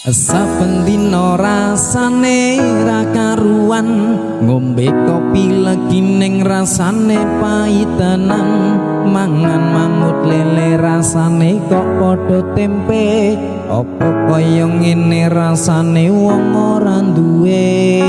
Saben dina rasane ra karuan, ngombe kopi legi ning rasane pahit tenan, mangan mangut lele rasane kok padha tempe, apa kaya ngene rasane wong ora duwe.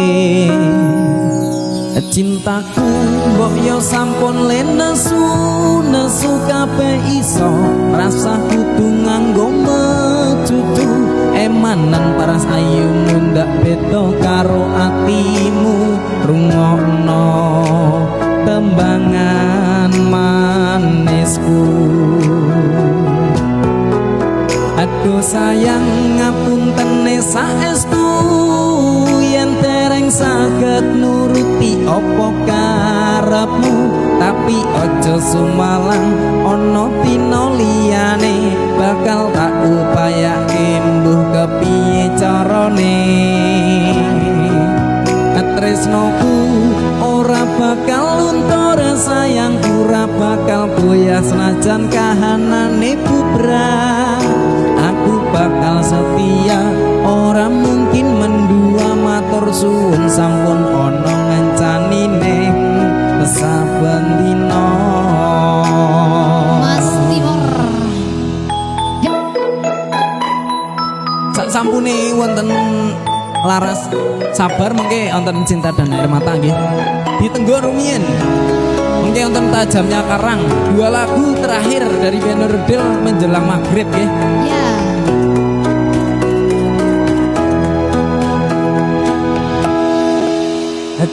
Cintaku mbok yo sampun le nesu kabeh iso, rasa kudu nganggo mecucu, emanan paras ayumu ndak beda karo atimu. Rungokno tembangan manisku, aduh sayang ngapuntene saestu, yen dereng saged nuruti apa karepmu, tapi aja sumalang ana dina liyane bakal tak upayake mbuh kepiye carane. Tresnoku ora bakal luntur, sayangku ora bakal goyah senajan kahanane bubrah. Aku bakal setia, ora mungkin mendua, matur suwun sampun ana ngancani ning saben dina. Mas Timur. Sak sampune wonten laras sabar mengke wonten cinta dan air mata nggih. Ditenggo rumiyin mengke wonten tajamnya karang, dua lagu terakhir dari Benurdil menjelang maghrib nggih. Ya.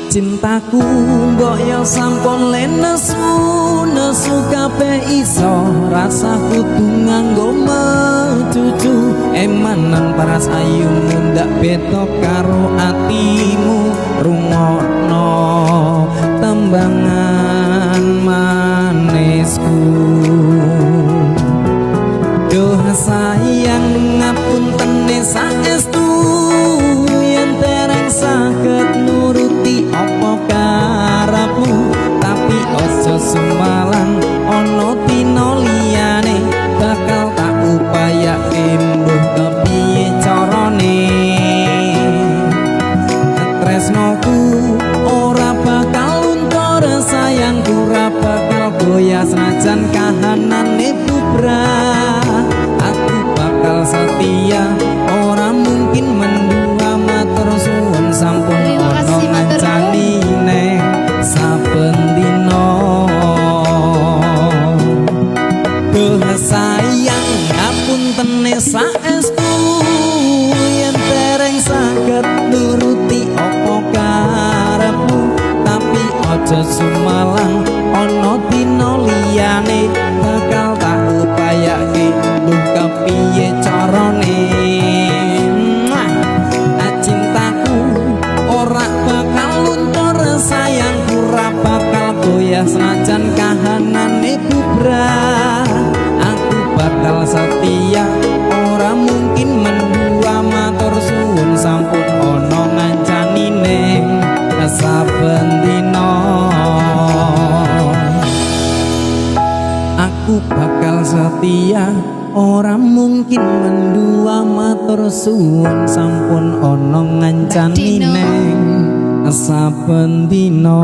Cintaku mbok yo sampun le nesu kabeh iso, rasa kudu nganggo mecucu, emanan paras ayumu ndak beda karo atimu. Rungokno tembangan manisku, duh sayang ngapuntene saestu, yen dereng saged nuruti apa karepmu, tapi aja sumalang ana dina liyane bakal tak upayake mbuh kepiye carane. Tresnoku ora bakal luntur, sayangku ora bakal goyah senajan kahanane bubrah. Aku bakal setia, ora mungkin mendua, matur suwun sampun ana ngancani ning saben dina. Duh sayang ngapuntene saestu, yen dereng saged nuruti apa karepmu, tapi aja sumalang ana dina liyane bakal tak upayake mbuh kepiye carane. Cintaku ora bakal luntur, sayangku ora bakal goyah senajan kahanane bubrah. Aku bakal setia, ora mungkin mendua, matur suwun sampun ana ngancani ning saben dina. Aku bakal setia, ora mungkin mendua, matur suwun sampun ana ngancani ning saben dina.